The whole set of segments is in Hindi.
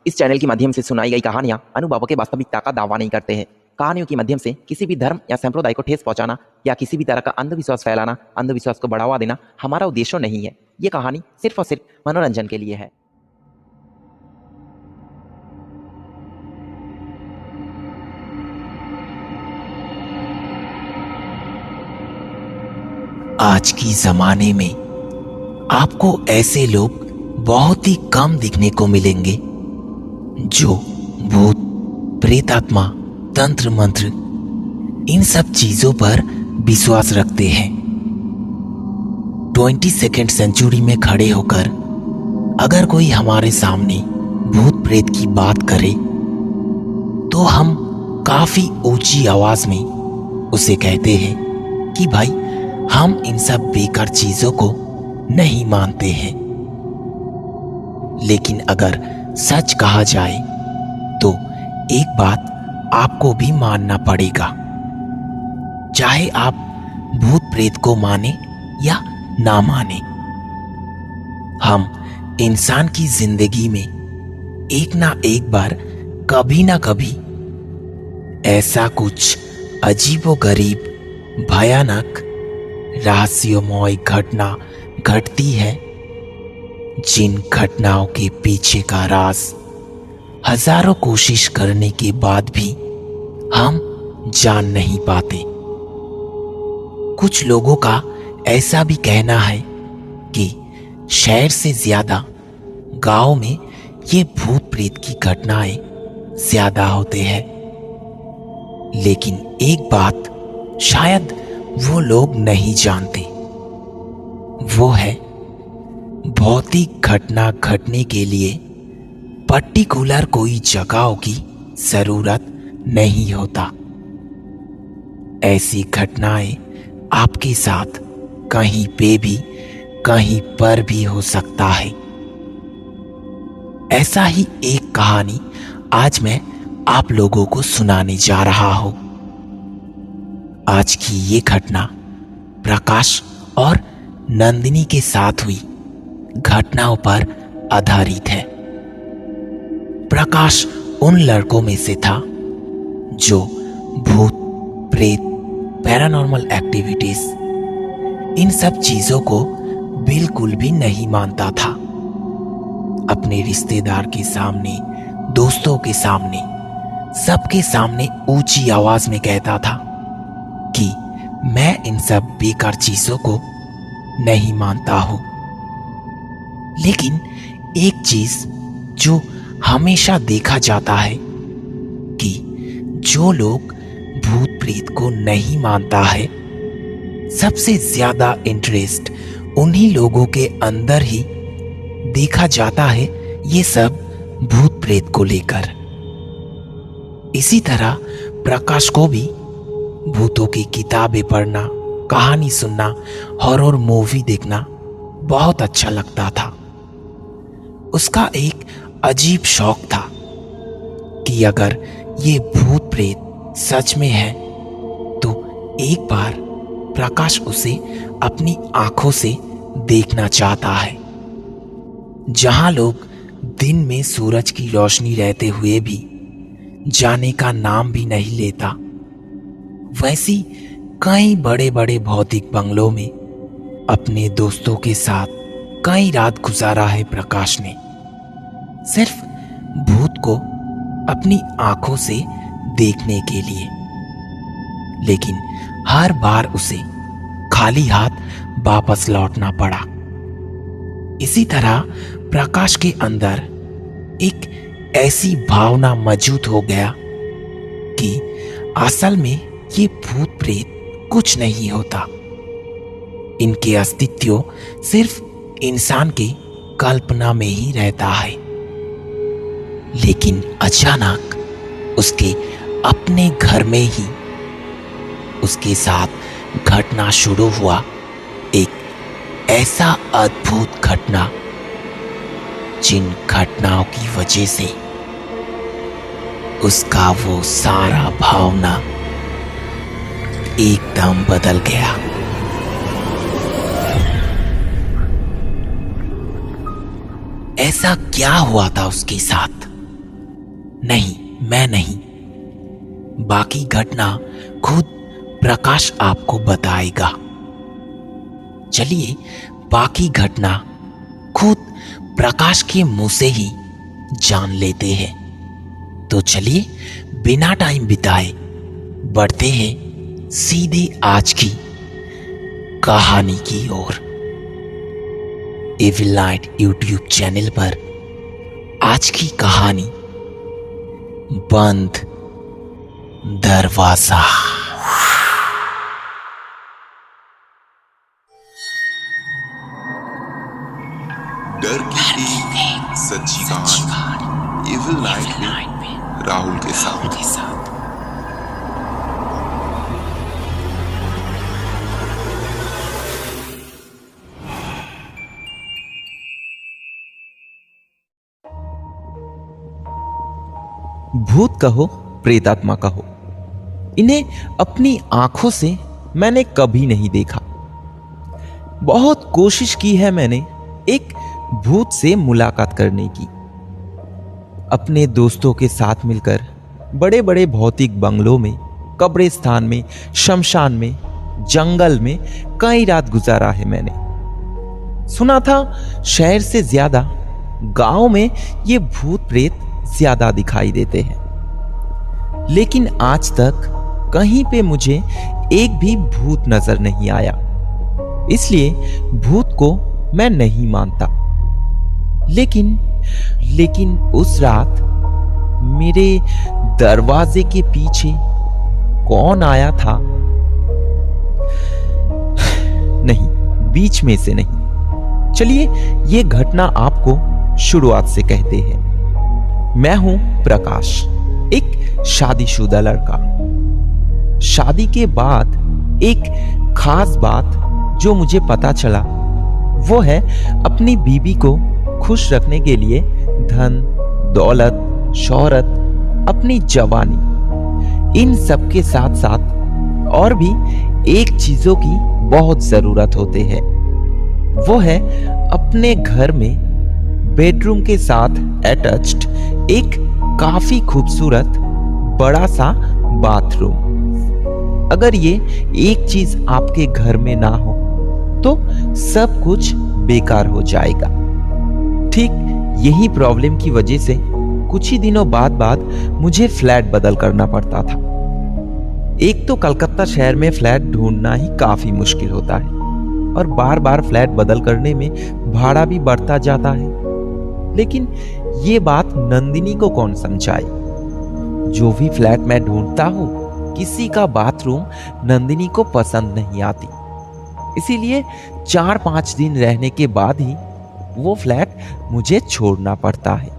इस चैनल के माध्यम से सुनाई गई कहानियां अनुभवों के वास्तविकता का दावा नहीं करते हैं। कहानियों के माध्यम से किसी भी धर्म या संप्रदाय को ठेस पहुंचाना या किसी भी तरह का अंधविश्वास फैलाना, अंधविश्वास को बढ़ावा देना हमारा उद्देश्य नहीं है। ये कहानी सिर्फ और सिर्फ मनोरंजन के लिए है। आज की जमाने में आपको ऐसे लोग बहुत ही कम दिखने को मिलेंगे जो भूत, प्रेतात्मा, तंत्र मंत्र इन सब चीजों पर विश्वास रखते हैं। 22nd सेंचुरी में खड़े होकर अगर कोई हमारे सामने भूत प्रेत की बात करे तो हम काफी ऊंची आवाज में उसे कहते हैं कि भाई हम इन सब बेकार चीजों को नहीं मानते हैं। लेकिन अगर सच कहा जाए तो एक बात आपको भी मानना पड़ेगा, चाहे आप भूत प्रेत को माने या ना माने। हम इंसान की जिंदगी में एक ना एक बार कभी ना कभी ऐसा कुछ अजीबोगरीब, भयानक, रहस्यमय घटना घटती है जिन घटनाओं के पीछे का राज हजारों कोशिश करने के बाद भी हम जान नहीं पाते। कुछ लोगों का ऐसा भी कहना है कि शहर से ज्यादा गांव में ये भूत प्रेत की घटनाएं ज्यादा होते हैं। लेकिन एक बात शायद वो लोग नहीं जानते, वो है भौतिक घटना घटने के लिए पर्टिकुलर कोई जगहों की जरूरत नहीं होता। ऐसी घटनाएं आपके साथ कहीं पे भी, कहीं पर भी हो सकता है। ऐसा ही एक कहानी आज मैं आप लोगों को सुनाने जा रहा हूं। आज की ये घटना प्रकाश और नंदिनी के साथ हुई घटनाओं पर आधारित है। प्रकाश उन लड़कों में से था जो भूत, प्रेत, पैरानॉर्मल एक्टिविटीज इन सब चीजों को बिल्कुल भी नहीं मानता था। अपने रिश्तेदार के सामने, दोस्तों के सामने, सबके सामने ऊंची आवाज में कहता था कि मैं इन सब बेकार चीजों को नहीं मानता हूं। लेकिन एक चीज जो हमेशा देखा जाता है कि जो लोग भूत प्रेत को नहीं मानता है, सबसे ज्यादा इंटरेस्ट उन्हीं लोगों के अंदर ही देखा जाता है ये सब भूत प्रेत को लेकर। इसी तरह प्रकाश को भी भूतों की किताबें पढ़ना, कहानी सुनना, हॉरर मूवी देखना बहुत अच्छा लगता था। उसका एक अजीब शौक था कि अगर ये भूत प्रेत सच में है तो एक बार प्रकाश उसे अपनी आंखों से देखना चाहता है। जहां लोग दिन में सूरज की रोशनी रहते हुए भी जाने का नाम भी नहीं लेता, वैसी कई बड़े बड़े भौतिक बंगलों में अपने दोस्तों के साथ कई रात गुजारा है प्रकाश ने, सिर्फ भूत को अपनी आंखों से देखने के लिए। लेकिन हर बार उसे खाली हाथ वापस लौटना पड़ा। इसी तरह प्रकाश के अंदर एक ऐसी भावना मौजूद हो गया कि असल में ये भूत प्रेत कुछ नहीं होता। इनके अस्तित्व सिर्फ इंसान की कल्पना में ही रहता है। लेकिन अचानक उसके अपने घर में ही उसके साथ घटना शुरू हुआ, एक ऐसा अद्भुत घटना जिन घटनाओं की वजह से उसका वो सारा भावना एकदम बदल गया। ऐसा क्या हुआ था उसके साथ नहीं, मैं नहीं। बाकी घटना खुद प्रकाश आपको बताएगा। चलिए बाकी घटना खुद प्रकाश के मुंह से ही जान लेते हैं। तो चलिए बिना टाइम बिताए बढ़ते हैं सीधे आज की कहानी की ओर। एविल नाइट यूट्यूब चैनल पर आज की कहानी बंद दरवाजा। डर की एक सच्ची कहानी एविल नाइट में राहुल के साथ। भूत कहो, प्रेतात्मा कहो, इन्हें अपनी आंखों से मैंने कभी नहीं देखा। बहुत कोशिश की है मैंने एक भूत से मुलाकात करने की। अपने दोस्तों के साथ मिलकर बड़े बड़े भौतिक बंगलों में, कब्रिस्तान में, शमशान में, जंगल में कई रात गुजारा है मैंने। सुना था शहर से ज्यादा गांव में ये भूत प्रेत ज्यादा दिखाई देते हैं, लेकिन आज तक कहीं पे मुझे एक भी भूत नजर नहीं आया। इसलिए भूत को मैं नहीं मानता। लेकिन उस रात मेरे दरवाजे के पीछे कौन आया था? नहीं, बीच में से नहीं। चलिए ये घटना आपको शुरुआत से कहते हैं। मैं हूं प्रकाश, एक शादीशुदा लड़का। शादी के बाद एक खास बात जो मुझे पता चला वो है अपनी बीबी को खुश रखने के लिए धन, दौलत, शोहरत, अपनी जवानी, इन सब के साथ साथ और भी एक चीजों की बहुत जरूरत होते हैं। वो है अपने घर में बेडरूम के साथ अटैच्ड एक काफी खूबसूरत बड़ा सा बाथरूम। अगर ये एक चीज आपके घर में ना हो तो सब कुछ बेकार हो जाएगा। ठीक यही प्रॉब्लम की वजह से कुछ ही दिनों बाद मुझे फ्लैट बदल करना पड़ता था। एक तो कलकत्ता शहर में फ्लैट ढूंढना ही काफी मुश्किल होता है और बार बार फ्लैट बदल करने में भाड़ा भी बढ़ता जाता है। लेकिन ये बात नंदिनी को कौन समझाए? जो भी फ्लैट मैं ढूंढता हूँ, किसी का बाथरूम नंदिनी को पसंद नहीं आती। इसीलिए 4-5 दिन रहने के बाद ही वो फ्लैट मुझे छोड़ना पड़ता है।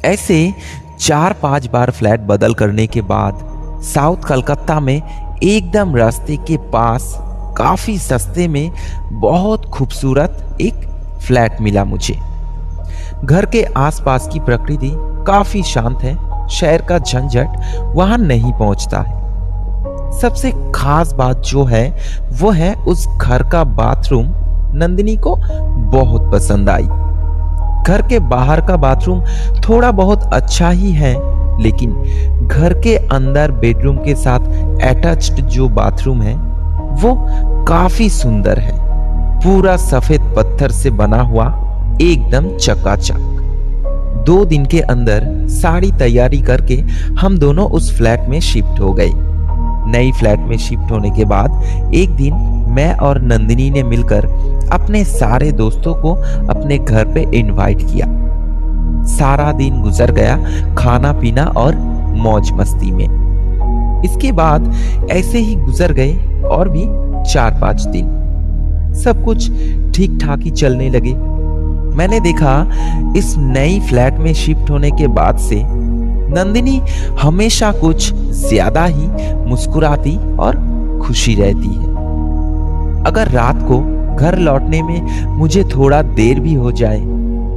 ऐसे 4-5 बार फ्लैट बदल करने के बाद साउथ कलकत्ता में एकदम रास्ते के पास काफी सस्ते में बहुत खूबसूरत एक फ्लैट मिला मुझे। घर के आसपास की प्रकृति काफी शांत है, शहर का झंझट वहां नहीं पहुंचता है। सबसे खास बात जो है वो है उस घर का बाथरूम नंदिनी को बहुत पसंद आई। घर के बाहर का बाथरूम थोड़ा बहुत अच्छा ही है, लेकिन घर के अंदर बेडरूम के साथ अटैच्ड जो बाथरूम है वो काफी सुंदर है। पूरा सफेद पत्थर से बना हुआ, एकदम चकाचक। 2 दिन के अंदर सारी तैयारी करके हम दोनों उस फ्लैट में शिफ्ट हो गए। नई फ्लैट में शिफ्ट होने के बाद एक दिन मैं और नंदिनी ने मिलकर अपने सारे दोस्तों को अपने घर पे इनवाइट किया। सारा दिन गुजर गया खाना पीना और मौज मस्ती में। इसके बाद ऐसे ही गुजर गए और भी 4-5 दिन। सब कुछ ठीक ठाक ही चलने लगे। मैंने देखा इस नई फ्लैट में शिफ्ट होने के बाद से नंदिनी हमेशा कुछ ज्यादा ही मुस्कुराती और खुशी रहती है। अगर रात को घर लौटने में मुझे थोड़ा देर भी हो जाए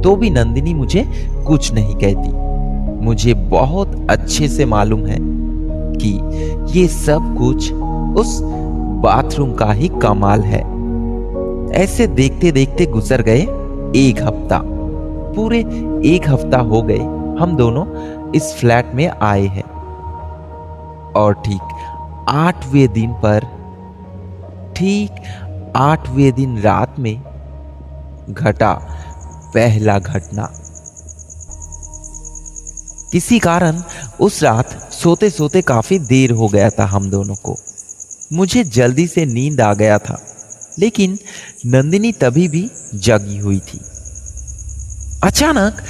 तो भी नंदिनी मुझे कुछ नहीं कहती। मुझे बहुत अच्छे से मालूम है कि ये सब कुछ उस बाथरूम का ही कमाल है। ऐसे देखते देखते गुजर गए 1 हफ्ता। पूरे 1 हफ्ता हो गए हम दोनों इस फ्लैट में आए हैं। और ठीक 8वें दिन पर, ठीक 8वें दिन रात में घटा पहला घटना। किसी कारण उस रात सोते सोते काफी देर हो गया था हम दोनों को। मुझे जल्दी से नींद आ गया था, लेकिन नंदिनी तभी भी जगी हुई थी। अचानक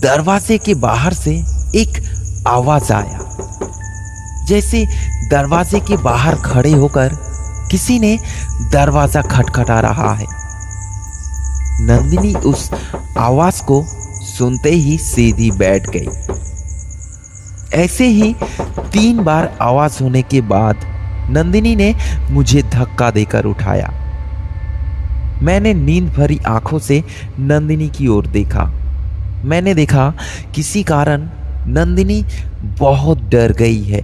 दरवाजे के बाहर से एक आवाज आया, जैसे दरवाजे के बाहर खड़े होकर किसी ने दरवाजा खटखटा रहा है। नंदिनी उस आवाज को सुनते ही सीधी बैठ गई। ऐसे ही 3 बार आवाज होने के बाद नंदिनी ने मुझे धक्का देकर उठाया। मैंने नींद भरी आंखों से नंदिनी की ओर देखा। मैंने देखा किसी कारण नंदिनी बहुत डर गई है।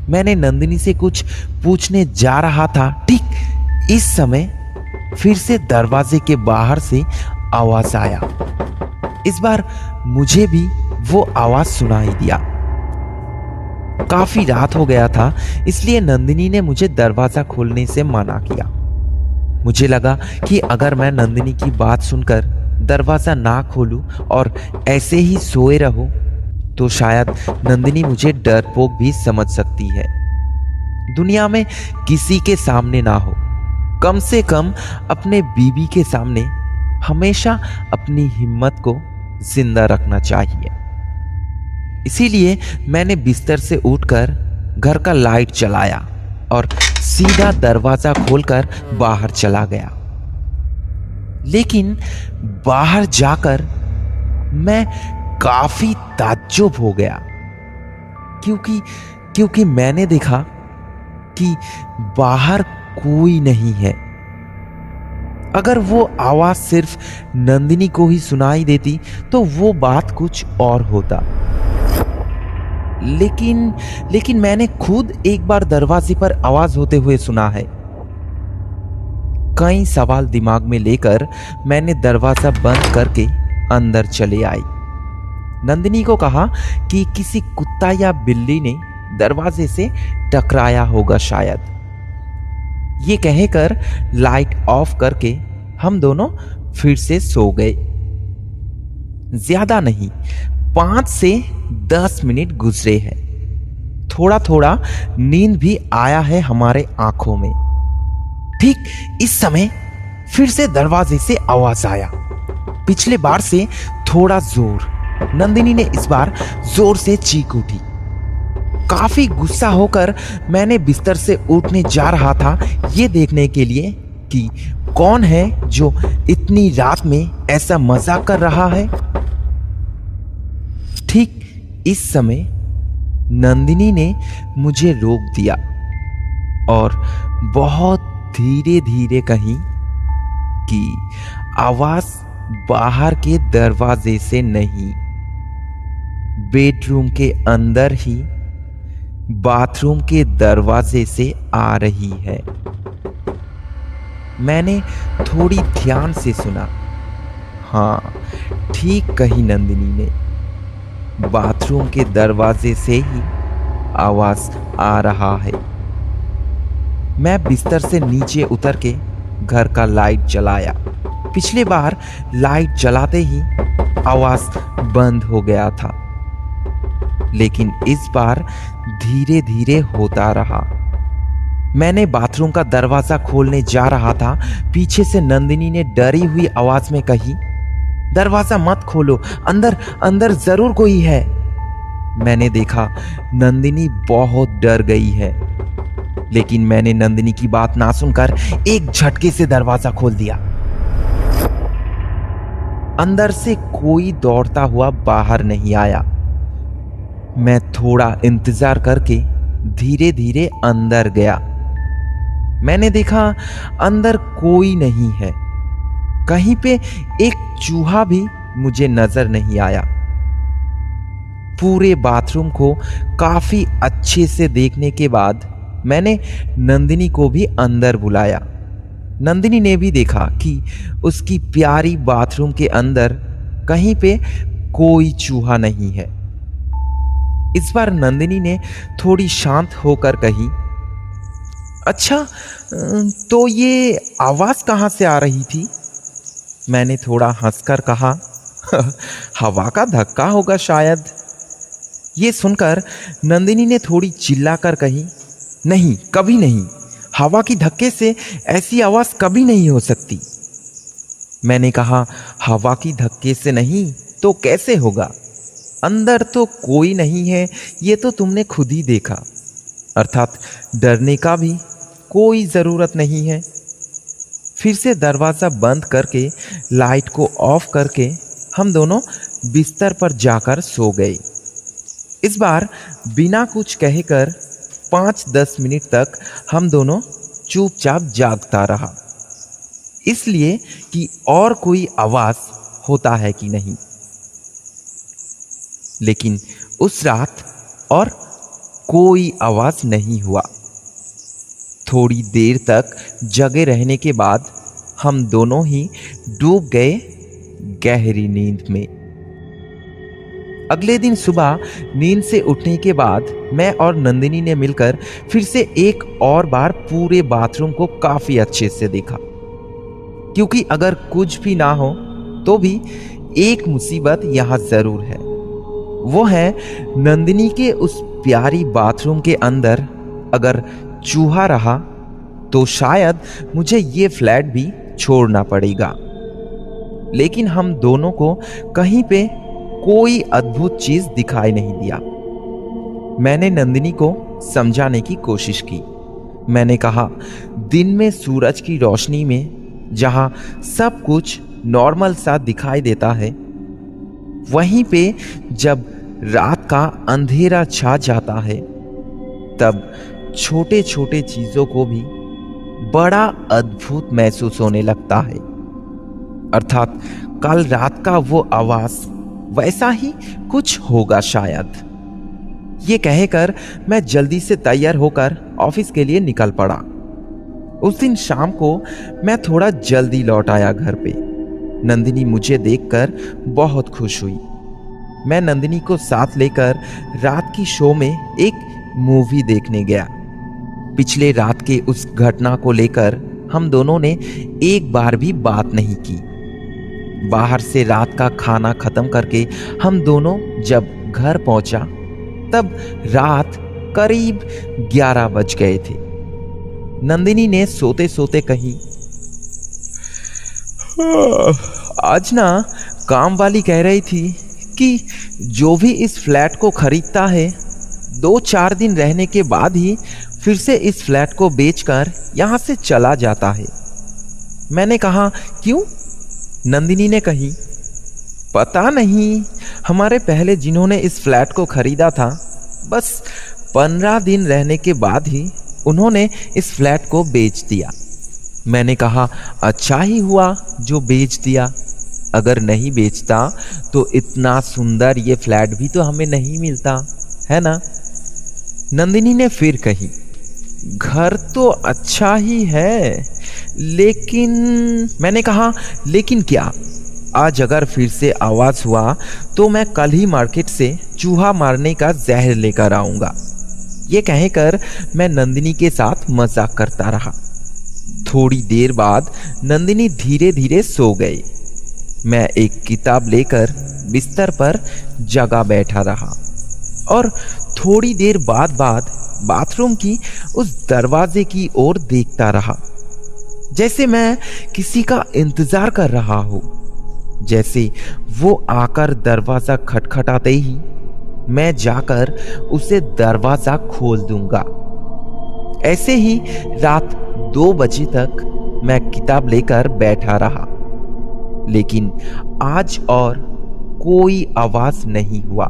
मैंने नंदिनी से कुछ पूछने जा रहा था, ठीक इस समय फिर से दरवाजे के बाहर से आवाज आया। इस बार मुझे भी वो आवाज सुनाई दिया। काफी रात हो गया था, इसलिए नंदिनी ने मुझे दरवाजा खोलने से मना किया। मुझे लगा कि अगर मैं नंदिनी की बात सुनकर दरवाजा ना खोलूं और ऐसे ही सोए रहूं, तो शायद नंदिनी मुझे डरपोक भी समझ सकती है। दुनिया में किसी के सामने ना हो, कम से कम अपने बीवी के सामने हमेशा अपनी हिम्मत को जिंदा रखना चाहिए। इसीलिए मैंने बिस्तर से उठकर घर का लाइट जलाया और सीधा दरवाजा खोलकर बाहर चला गया। लेकिन बाहर जाकर मैं काफी ताज्जुब हो गया, क्योंकि मैंने देखा कि बाहर कोई नहीं है। अगर वो आवाज सिर्फ नंदिनी को ही सुनाई देती तो वो बात कुछ और होता। लेकिन मैंने खुद एक बार दरवाजे पर आवाज होते हुए सुना है। कई सवाल दिमाग में लेकर मैंने दरवाजा बंद करके अंदर चले आई। नंदिनी को कहा कि किसी कुत्ता या बिल्ली ने दरवाजे से टकराया होगा शायद। ये कहकर लाइट ऑफ करके हम दोनों फिर से सो गए। ज्यादा नहीं, 5 से 10 मिनट गुजरे हैं। थोड़ा थोड़ा नींद भी आया है हमारे आंखों में। ठीक इस समय फिर से दरवाजे से आवाज आया, पिछले बार से थोड़ा जोर। नंदिनी ने इस बार जोर से चीख उठी। काफी गुस्सा होकर मैंने बिस्तर से उठने जा रहा था, ये देखने के लिए कि कौन है जो इतनी रात में ऐसा मजाक कर रहा है। ठीक इस समय नंदिनी ने मुझे रोक दिया और बहुत धीरे धीरे कही कि आवाज बाहर के दरवाजे से नहीं, बेडरूम के अंदर ही बाथरूम के दरवाजे से आ रही है। मैंने थोड़ी ध्यान से सुना। हाँ, ठीक कही नंदिनी ने, बाथरूम के दरवाजे से ही आवाज आ रहा है। मैं बिस्तर से नीचे उतर के घर का लाइट जलाया। पिछले बार लाइट जलाते ही आवाज बंद हो गया था, लेकिन इस बार धीरे धीरे होता रहा। मैंने बाथरूम का दरवाजा खोलने जा रहा था, पीछे से नंदिनी ने डरी हुई आवाज में कही, दरवाजा मत खोलो, अंदर अंदर जरूर कोई है। मैंने देखा नंदिनी बहुत डर गई है, लेकिन मैंने नंदिनी की बात ना सुनकर एक झटके से दरवाजा खोल दिया। अंदर से कोई दौड़ता हुआ बाहर नहीं आया। मैं थोड़ा इंतजार करके धीरे धीरे अंदर गया। मैंने देखा अंदर कोई नहीं है। कहीं पे एक चूहा भी मुझे नजर नहीं आया। पूरे बाथरूम को काफी अच्छे से देखने के बाद मैंने नंदिनी को भी अंदर बुलाया। नंदिनी ने भी देखा कि उसकी प्यारी बाथरूम के अंदर कहीं पे कोई चूहा नहीं है। इस बार नंदिनी ने थोड़ी शांत होकर कही, अच्छा तो ये आवाज कहाँ से आ रही थी? मैंने थोड़ा हंसकर कहा, हवा का धक्का होगा शायद। ये सुनकर नंदिनी ने थोड़ी चिल्लाकर कही, नहीं, कभी नहीं, हवा की धक्के से ऐसी आवाज कभी नहीं हो सकती। मैंने कहा, हवा की धक्के से नहीं तो कैसे होगा? अंदर तो कोई नहीं है, ये तो तुमने खुद ही देखा। अर्थात डरने का भी कोई ज़रूरत नहीं है। फिर से दरवाज़ा बंद करके लाइट को ऑफ करके हम दोनों बिस्तर पर जाकर सो गए। इस बार बिना कुछ कहकर 5-10 मिनट तक हम दोनों चुपचाप जागता रहा, इसलिए कि और कोई आवाज़ होता है कि नहीं। लेकिन उस रात और कोई आवाज़ नहीं हुआ। थोड़ी देर तक जगे रहने के बाद हम दोनों ही डूब गए गहरी नींद में। अगले दिन सुबह नींद से उठने के बाद मैं और नंदिनी ने मिलकर फिर से एक और बार पूरे बाथरूम को काफी अच्छे से देखा, क्योंकि अगर कुछ भी ना हो तो भी एक मुसीबत यहां जरूर है। वो है नंदिनी के उस प्यारी बाथरूम के अंदर अगर चूहा रहा तो शायद मुझे ये फ्लैट भी छोड़ना पड़ेगा। लेकिन हम दोनों को कहीं पे कोई अद्भुत चीज दिखाई नहीं दिया। मैंने नंदिनी को समझाने की कोशिश की। मैंने कहा, दिन में सूरज की रोशनी में जहां सब कुछ नॉर्मल सा दिखाई देता है, वहीं पे जब रात का अंधेरा छा जाता है तब छोटे छोटे चीजों को भी बड़ा अद्भुत महसूस होने लगता है। अर्थात कल रात का वो आवाज वैसा ही कुछ होगा शायद। ये कहकर मैं जल्दी से तैयार होकर ऑफिस के लिए निकल पड़ा। उस दिन शाम को मैं थोड़ा जल्दी लौट आया घर पे। नंदिनी मुझे देखकर बहुत खुश हुई। मैं नंदिनी को साथ लेकर रात की शो में एक मूवी देखने गया। पिछले रात के उस घटना को लेकर हम दोनों ने एक बार भी बात नहीं की। बाहर से रात का खाना खत्म करके हम दोनों जब घर पहुंचा तब रात करीब 11 बज गए थे। नंदिनी ने सोते सोते कही, आज ना काम वाली कह रही थी कि जो भी इस फ्लैट को खरीदता है 2-4 दिन रहने के बाद ही फिर से इस फ्लैट को बेचकर यहां से चला जाता है। मैंने कहा, क्यों? नंदिनी ने कही, पता नहीं, हमारे पहले जिन्होंने इस फ्लैट को खरीदा था बस 15 दिन रहने के बाद ही उन्होंने इस फ्लैट को बेच दिया। मैंने कहा, अच्छा ही हुआ जो बेच दिया। अगर नहीं बेचता तो इतना सुंदर ये फ्लैट भी तो हमें नहीं मिलता, है ना? नंदिनी ने फिर कही, घर तो अच्छा ही है, लेकिन। मैंने कहा, लेकिन क्या? आज अगर फिर से आवाज हुआ तो मैं कल ही मार्केट से चूहा मारने का जहर लेकर आऊंगा। ये कहकर मैं नंदिनी के साथ मजाक करता रहा। थोड़ी देर बाद नंदिनी धीरे धीरे सो गई। मैं एक किताब लेकर बिस्तर पर जगा बैठा रहा और थोड़ी देर बाद बाथरूम की उस दरवाजे की ओर देखता रहा, जैसे मैं किसी का इंतजार कर रहा हूं। जैसे वो आकर दरवाजा खटखटाते ही मैं जाकर उसे दरवाजा खोल दूंगा। ऐसे ही रात 2 बजे तक मैं किताब लेकर बैठा रहा, लेकिन आज और कोई आवाज नहीं हुआ।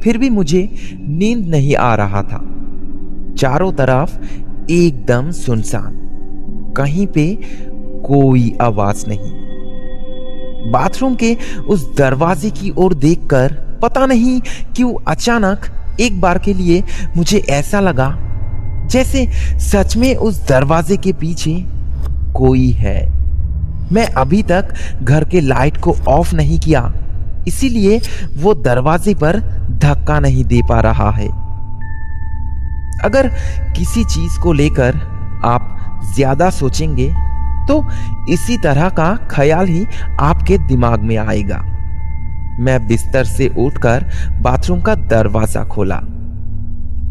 फिर भी मुझे नींद नहीं आ रहा था। चारों तरफ एकदम सुनसान, कहीं पे कोई आवाज नहीं। बाथरूम के उस दरवाजे की ओर देखकर पता नहीं क्यों अचानक एक बार के लिए मुझे ऐसा लगा जैसे सच में उस दरवाजे के पीछे कोई है। मैं अभी तक घर के लाइट को ऑफ नहीं किया, इसीलिए वो दरवाजे पर धक्का नहीं दे पा रहा है। अगर किसी चीज को लेकर आप ज्यादा सोचेंगे तो इसी तरह का ख्याल ही आपके दिमाग में आएगा। मैं बिस्तर से उठकर बाथरूम का दरवाजा खोला,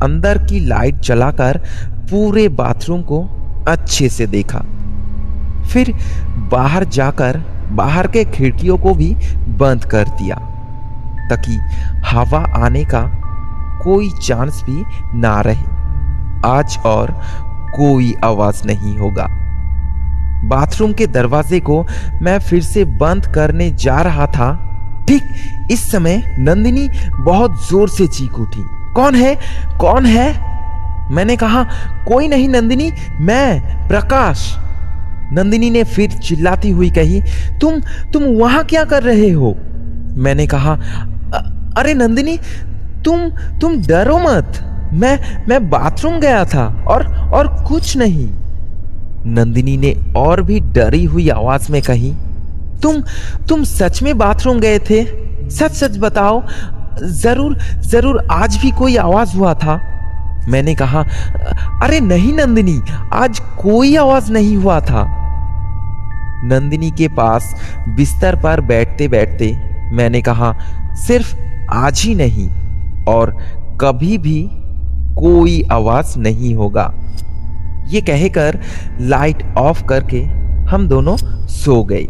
अंदर की लाइट जलाकर पूरे बाथरूम को अच्छे से देखा, फिर बाहर जाकर बाहर के खिड़कियों को भी बंद कर दिया ताकि हवा आने का कोई चांस भी ना रहे आज और कोई आवाज नहीं होगा। बाथरूम के दरवाजे को मैं फिर से बंद करने जा रहा था, ठीक इस समय नंदिनी बहुत जोर से चीख उठी। कौन है? कौन है? मैंने कहा, कोई नहीं नंदिनी, मैं प्रकाश। नंदिनी ने फिर चिल्लाती हुई कही, तुम वहां क्या कर रहे हो? मैंने कहा, अरे नंदिनी, तुम डरो मत, मैं बाथरूम गया था और कुछ नहीं। नंदिनी ने और भी डरी हुई आवाज में कही, तुम सच में बाथरूम गए थे? सच सच बताओ, जरूर आज भी कोई आवाज हुआ था? मैंने कहा, अरे नहीं नंदिनी, आज कोई आवाज नहीं हुआ था। नंदिनी के पास बिस्तर पर बैठते बैठते मैंने कहा, सिर्फ आज ही नहीं और कभी भी कोई आवाज नहीं होगा। ये कहकर लाइट ऑफ करके हम दोनों सो गए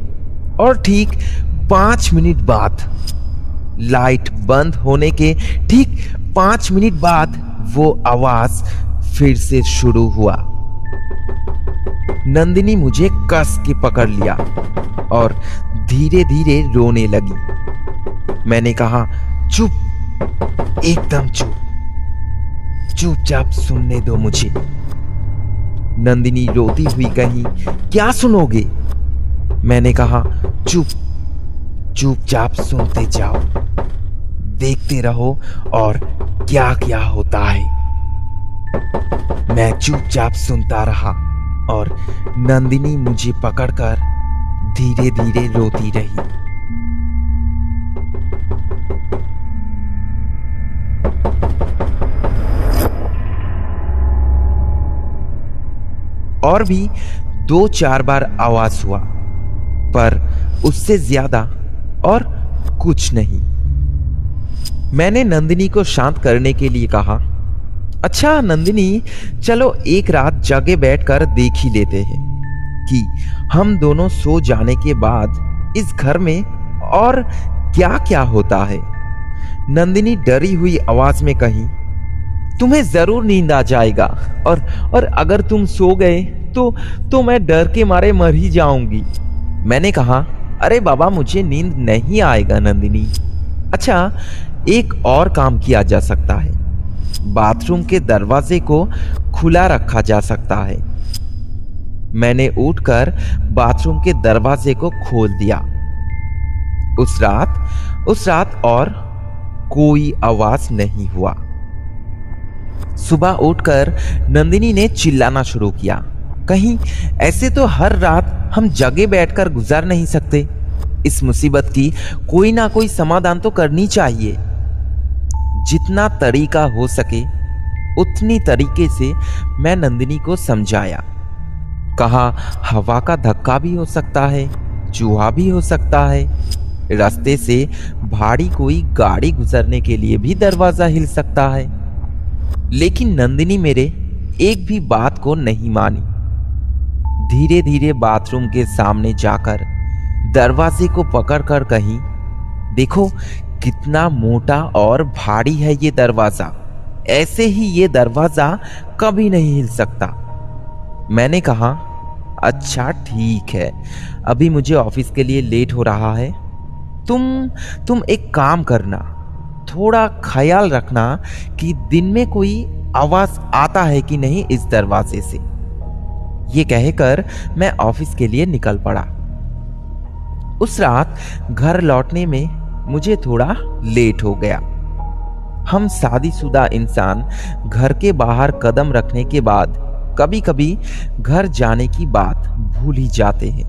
और ठीक 5 मिनट बाद, लाइट बंद होने के ठीक 5 मिनट बाद वो आवाज फिर से शुरू हुआ। नंदिनी मुझे कस के पकड़ लिया और धीरे धीरे रोने लगी। मैंने कहा, चुप, एकदम चुप, चुपचाप सुनने दो मुझे। नंदिनी रोती हुई कही, क्या सुनोगे? मैंने कहा, चुपचाप सुनते जाओ, देखते रहो और क्या क्या होता है। मैं चुपचाप सुनता रहा और नंदिनी मुझे पकड़कर धीरे धीरे रोती रही। और भी 2-4 बार आवाज हुआ, पर उससे ज्यादा और कुछ नहीं। मैंने नंदिनी को शांत करने के लिए कहा, अच्छा नंदिनी, चलो एक रात जगह बैठकर देख ही लेते हैं कि हम दोनों सो जाने के बाद इस घर में और क्या क्या होता है। नंदिनी डरी हुई आवाज में कही, तुम्हें जरूर नींद आ जाएगा और अगर तुम सो गए तो मैं डर के मारे मर ही जाऊंगी। मैंने कहा, अरे बाबा, मुझे नींद नहीं आएगा नंदिनी। अच्छा, एक और काम किया जा सकता है, बाथरूम के दरवाजे को खुला रखा जा सकता है। मैंने उठकर बाथरूम के दरवाजे को खोल दिया। उस रात और कोई आवाज नहीं हुआ। सुबह उठकर नंदिनी ने चिल्लाना शुरू किया, कहीं ऐसे तो हर रात हम जगह बैठकर गुजार नहीं सकते। इस मुसीबत की कोई ना कोई समाधान तो करनी चाहिए। जितना तरीका हो सके उतनी तरीके से मैं नंदिनी को समझाया। कहा, हवा का धक्का भी हो सकता है, चूहा भी हो सकता है, रास्ते से भारी कोई गाड़ी गुजरने के लिए भी दरवाजा हिल सकता है। लेकिन नंदिनी मेरे एक भी बात को नहीं मानी। धीरे धीरे बाथरूम के सामने जाकर दरवाजे को पकड़कर कही, देखो कितना मोटा और भारी है ये दरवाजा, ऐसे ही ये दरवाजा कभी नहीं हिल सकता। मैंने कहा, अच्छा ठीक है, अभी मुझे ऑफिस के लिए लेट हो रहा है, तुम एक काम करना, थोड़ा ख्याल रखना कि दिन में कोई आवाज आता है कि नहीं इस दरवाजे से। ये कहकर मैं ऑफिस के लिए निकल पड़ा। उस रात घर लौटने में मुझे थोड़ा लेट हो गया। हम शादीशुदा इंसान घर के बाहर कदम रखने के बाद कभी कभी घर जाने की बात भूल ही जाते हैं।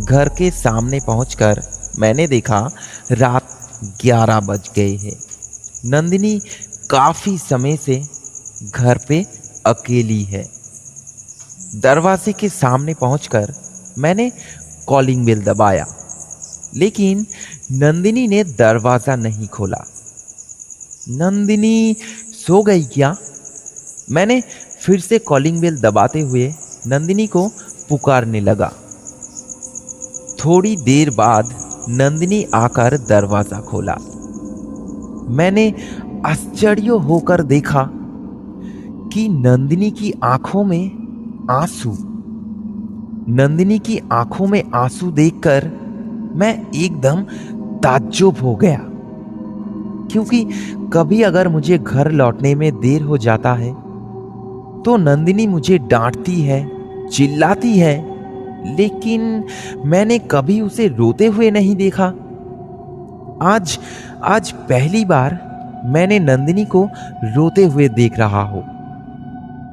घर के सामने पहुंचकर मैंने देखा रात 11 बज गए हैं। नंदिनी काफी समय से घर पे अकेली है। दरवाजे के सामने पहुंचकर मैंने कॉलिंग बेल दबाया, लेकिन नंदिनी ने दरवाजा नहीं खोला। नंदिनी सो गई क्या? मैंने फिर से कॉलिंग बेल दबाते हुए नंदिनी को पुकारने लगा। थोड़ी देर बाद नंदिनी आकर दरवाजा खोला। मैंने आश्चर्य होकर देखा कि नंदिनी की आंखों में आंसू। नंदिनी की आंखों में आंसू देखकर मैं एकदम ताज्जुब हो गया, क्योंकि कभी अगर मुझे घर लौटने में देर हो जाता है तो नंदिनी मुझे डांटती है, चिल्लाती है, लेकिन मैंने कभी उसे रोते हुए नहीं देखा। आज पहली बार मैंने नंदिनी को रोते हुए देख रहा हूं।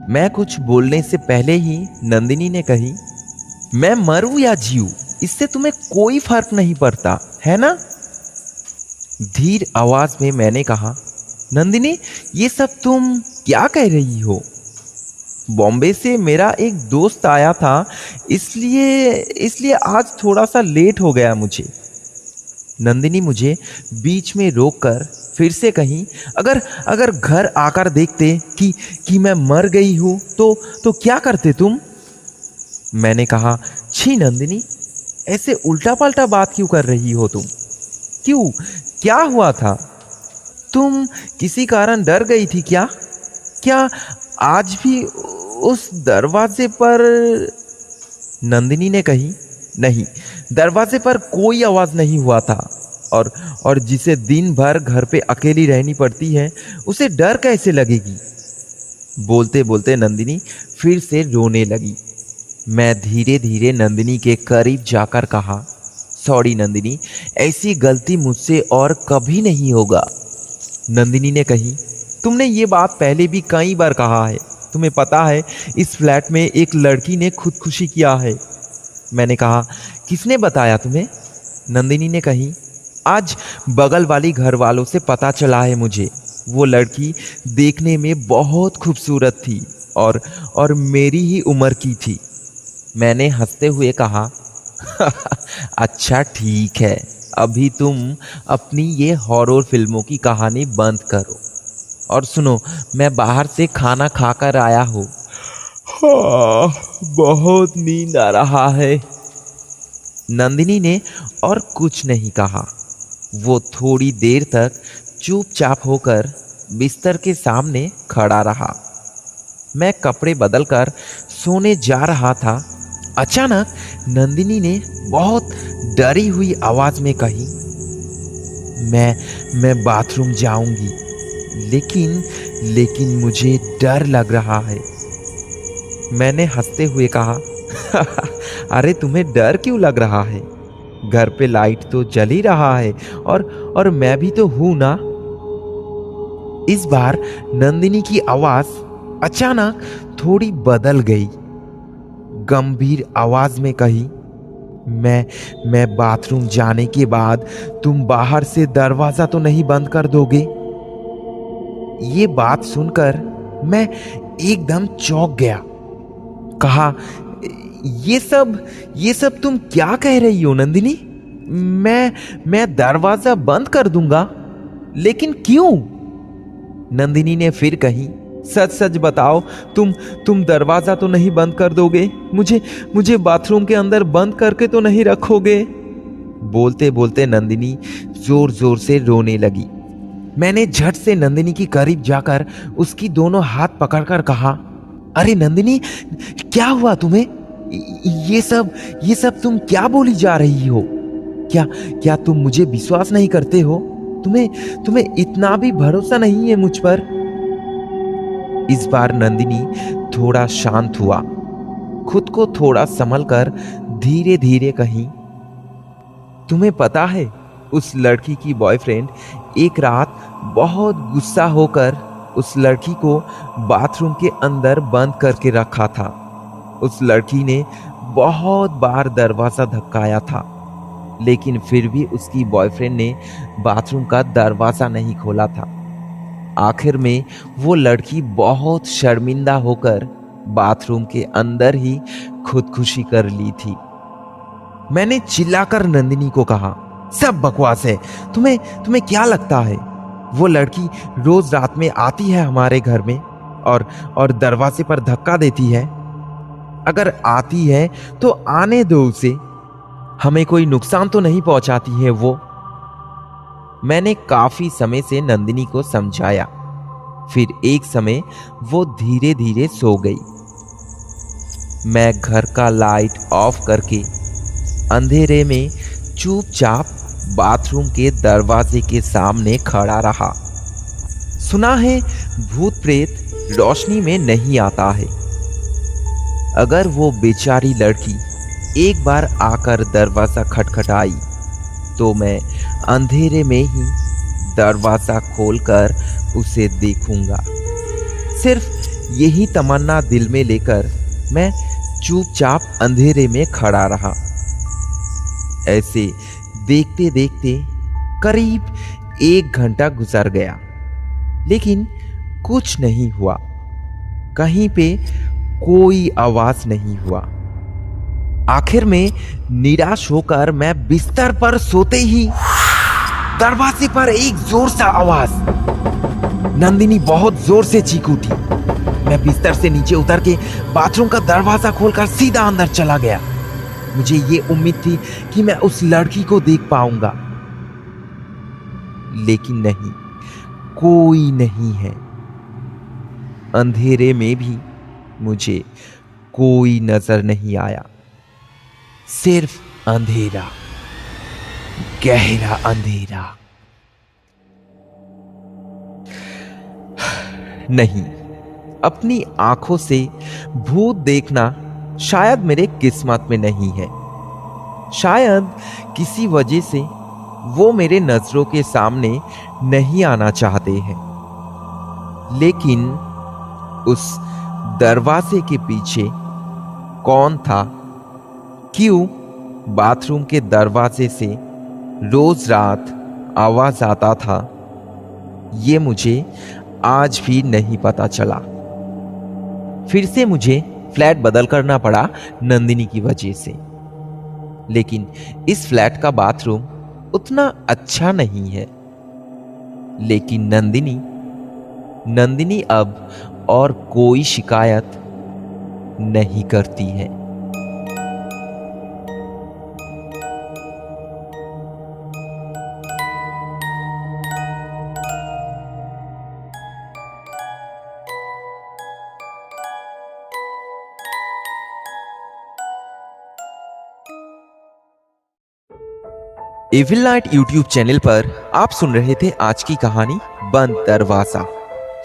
मैं कुछ बोलने से पहले ही नंदिनी ने कही, मैं मरूं या जीऊं, इससे तुम्हें कोई फर्क नहीं पड़ता, है ना? धीर आवाज में मैंने कहा, नंदिनी, ये सब तुम क्या कह रही हो? बॉम्बे से मेरा एक दोस्त आया था, इसलिए आज थोड़ा सा लेट हो गया मुझे। नंदिनी मुझे बीच में रोककर फिर से कही, अगर घर आकर देखते कि मैं मर गई हूं तो क्या करते तुम? मैंने कहा, छी नंदिनी, ऐसे उल्टा पल्टा बात क्यों कर रही हो तुम? क्यों, क्या हुआ था? तुम किसी कारण डर गई थी क्या? क्या आज भी उस दरवाजे पर? नंदिनी ने कही, नहीं, दरवाजे पर कोई आवाज नहीं हुआ था, और जिसे दिन भर घर पे अकेली रहनी पड़ती है उसे डर कैसे लगेगी? बोलते बोलते नंदिनी फिर से रोने लगी। मैं धीरे धीरे नंदिनी के करीब जाकर कहा, सॉरी नंदिनी, ऐसी गलती मुझसे और कभी नहीं होगा। नंदिनी ने कही, तुमने ये बात पहले भी कई बार कहा है, तुम्हें पता है इस फ्लैट में एक लड़की ने खुदकुशी किया है। मैंने कहा, किसने बताया तुम्हें? नंदिनी ने कही, आज बगल वाली घर वालों से पता चला है मुझे। वो लड़की देखने में बहुत खूबसूरत थी और मेरी ही उम्र की थी। मैंने हंसते हुए कहा, अच्छा ठीक है, अभी तुम अपनी ये हॉरर फिल्मों की कहानी बंद करो और सुनो, मैं बाहर से खाना खाकर आया हूँ। हाँ, बहुत नींद आ रहा है। नंदिनी ने और कुछ नहीं कहा। वो थोड़ी देर तक चुपचाप होकर बिस्तर के सामने खड़ा रहा। मैं कपड़े बदलकर सोने जा रहा था। अचानक नंदिनी ने बहुत डरी हुई आवाज में कही, मैं बाथरूम जाऊंगी, लेकिन मुझे डर लग रहा है। मैंने हंसते हुए कहा, अरे तुम्हें डर क्यों लग रहा है? घर पे लाइट तो जल ही रहा है और मैं भी तो हूं ना। इस बार नंदिनी की आवाज अचानक थोड़ी बदल गई। गंभीर आवाज में कही, मैं बाथरूम जाने के बाद तुम बाहर से दरवाजा तो नहीं बंद कर दोगे? ये बात सुनकर मैं एकदम चौंक गया। कहा, ये सब तुम क्या कह रही हो नंदिनी? मैं दरवाजा बंद कर दूंगा, लेकिन क्यों? नंदिनी ने फिर कही, सच सच बताओ, तुम दरवाजा तो नहीं बंद कर दोगे? मुझे बाथरूम के अंदर बंद करके तो नहीं रखोगे? बोलते बोलते नंदिनी जोर जोर से रोने लगी। मैंने झट से नंदिनी की करीब जाकर उसकी दोनों हाथ पकड़कर कहा, अरे नंदिनी, क्या हुआ तुम्हें? ये सब तुम क्या बोली जा रही हो? क्या तुम मुझे विश्वास नहीं करते हो? तुम्हें इतना भी भरोसा नहीं है मुझ पर? इस बार नंदिनी थोड़ा शांत हुआ। खुद को थोड़ा संभलकर धीरे धीरे कही, तुम्हें पता है, उस लड़की की बॉयफ्रेंड एक रात बहुत गुस्सा होकर उस लड़की को बाथरूम के अंदर बंद करके रखा था। उस लड़की ने बहुत बार दरवाजा धक्काया था, लेकिन फिर भी उसकी बॉयफ्रेंड ने बाथरूम का दरवाजा नहीं खोला था। आखिर में वो लड़की बहुत शर्मिंदा होकर बाथरूम के अंदर ही खुदकुशी कर ली थी। मैंने चिल्लाकर नंदिनी को कहा, सब बकवास है। तुम्हें क्या लगता है वो लड़की रोज रात में आती है हमारे घर में और दरवाजे पर धक्का देती है? अगर आती है तो आने दो उसे, हमें कोई नुकसान तो नहीं पहुंचाती है वो। मैंने काफी समय से नंदिनी को समझाया। फिर एक समय वो धीरे धीरे सो गई। मैं घर का लाइट ऑफ करके अंधेरे में चुपचाप बाथरूम के दरवाजे के सामने खड़ा रहा। सुना है भूत प्रेत रोशनी में नहीं आता है। अगर वो बेचारी लड़की एक बार आकर दरवाजा खटखटाई तो मैं अंधेरे में ही दरवाजा खोलकर उसे देखूंगा। सिर्फ यही तमन्ना दिल में लेकर मैं चुपचाप अंधेरे में खड़ा रहा। ऐसे देखते देखते करीब 1 घंटा गुजर गया, लेकिन कुछ नहीं हुआ। कहीं पे कोई आवाज नहीं हुआ। आखिर में निराश होकर मैं बिस्तर पर सोते ही दरवाजे पर एक जोर सा आवाज। नंदिनी बहुत जोर से चीख उठी। मैं बिस्तर से नीचे उतर के बाथरूम का दरवाजा खोलकर सीधा अंदर चला गया। मुझे ये उम्मीद थी कि मैं उस लड़की को देख पाऊंगा, लेकिन नहीं, कोई नहीं है। अंधेरे में भी मुझे कोई नजर नहीं आया। सिर्फ अंधेरा, गहरा अंधेरा। नहीं, अपनी आंखों से भूत देखना शायद मेरे किस्मत में नहीं है। शायद किसी वजह से वो मेरे नजरों के सामने नहीं आना चाहते हैं। लेकिन उस दरवाजे के पीछे कौन था? क्यों बाथरूम के दरवाजे से रोज रात आवाज आता था? ये मुझे आज भी नहीं पता चला। फिर से मुझे फ्लैट बदल करना पड़ा नंदिनी की वजह से। लेकिन इस फ्लैट का बाथरूम उतना अच्छा नहीं है। लेकिन नंदिनी अब और कोई शिकायत नहीं करती है। एविल नाइट यूट्यूब चैनल पर आप सुन रहे थे आज की कहानी बंद दरवाजा।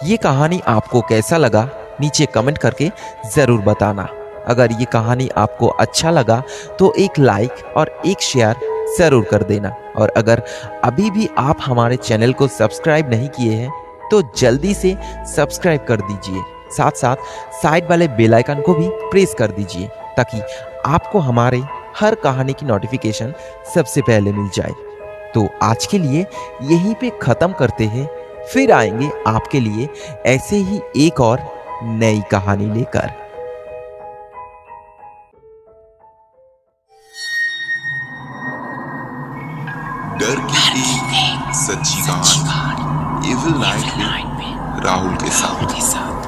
ये कहानी आपको कैसा लगा नीचे कमेंट करके जरूर बताना। अगर ये कहानी आपको अच्छा लगा तो एक लाइक और एक शेयर जरूर कर देना। और अगर अभी भी आप हमारे चैनल को सब्सक्राइब नहीं किए हैं तो जल्दी से सब्सक्राइब कर दीजिए। साथ साथ साइड वाले बेल आइकन को भी प्रेस कर दीजिए ताकि आपको हमारे हर कहानी की नोटिफिकेशन सबसे पहले मिल जाए। तो आज के लिए यहीं पे खत्म करते हैं। फिर आएंगे आपके लिए ऐसे ही एक और नई कहानी लेकर। डर की एक सच्ची कहानी एविल नाइट में राहुल के साथ।